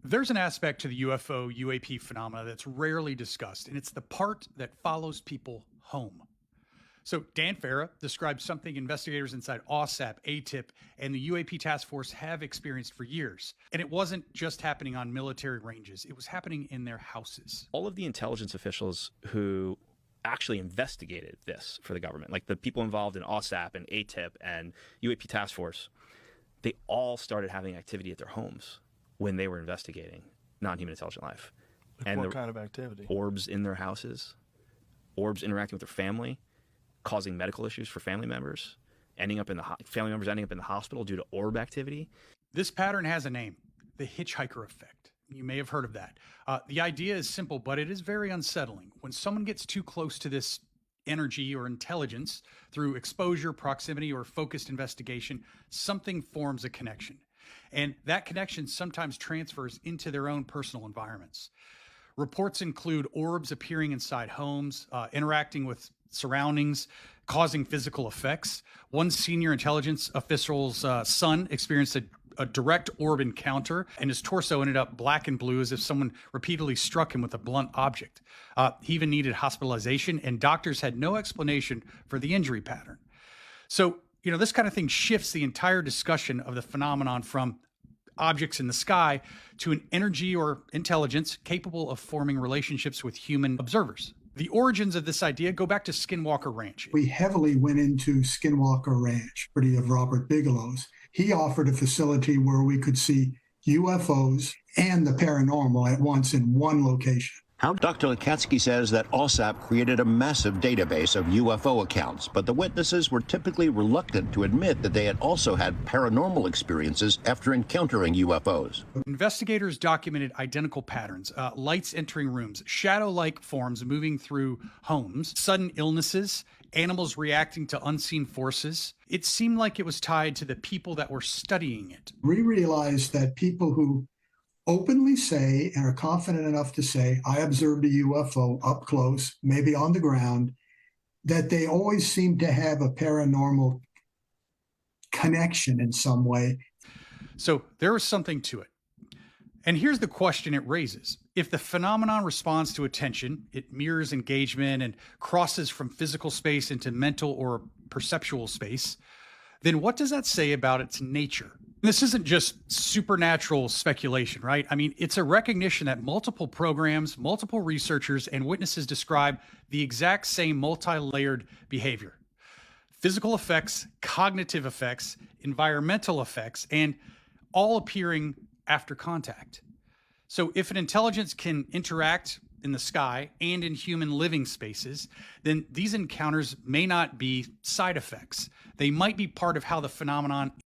There's an aspect to the UFO UAP phenomena that's rarely discussed, and it's the part that follows people home. So, Dan Farah describes something investigators inside OSAP, ATIP, and the UAP task force have experienced for years. And it wasn't just happening on military ranges, it was happening in their houses. All of the intelligence officials who actually investigated this for the government, like the people involved in OSAP and ATIP and UAP task force, they all started having activity at their homes when they were investigating non-human intelligent life. Like what kind of activity? Orbs in their houses, orbs interacting with their family, causing medical issues for family members, family members ending up in the hospital due to orb activity. This pattern has a name, the hitchhiker effect. You may have heard of that. The idea is simple, but it is very unsettling. When someone gets too close to this energy or intelligence through exposure, proximity, or focused investigation, something forms a connection. And that connection sometimes transfers into their own personal environments. Reports include orbs appearing inside homes, interacting with surroundings, causing physical effects. One senior intelligence official's son experienced a direct orb encounter, and his torso ended up black and blue as if someone repeatedly struck him with a blunt object. He even needed hospitalization, and doctors had no explanation for the injury pattern. So, this kind of thing shifts the entire discussion of the phenomenon from objects in the sky to an energy or intelligence capable of forming relationships with human observers. The origins of this idea go back to Skinwalker Ranch. We heavily went into Skinwalker Ranch, property of Robert Bigelow's. He offered a facility where we could see UFOs and the paranormal at once in one location. Dr. Lekatsky says that OSAP created a massive database of UFO accounts, but the witnesses were typically reluctant to admit that they had also had paranormal experiences after encountering UFOs. Investigators documented identical patterns, lights entering rooms, shadow-like forms moving through homes, sudden illnesses, animals reacting to unseen forces. It seemed like it was tied to the people that were studying it. We realized that people who openly say and are confident enough to say, I observed a UFO up close, maybe on the ground, that they always seem to have a paranormal connection in some way. So there is something to it. And here's the question it raises. If the phenomenon responds to attention, it mirrors engagement and crosses from physical space into mental or perceptual space, then what does that say about its nature? This isn't just supernatural speculation, right? I mean, it's a recognition that multiple programs, multiple researchers, and witnesses describe the exact same multi-layered behavior. Physical effects, cognitive effects, environmental effects, and all appearing after contact. So if an intelligence can interact in the sky and in human living spaces, then these encounters may not be side effects. They might be part of how the phenomenon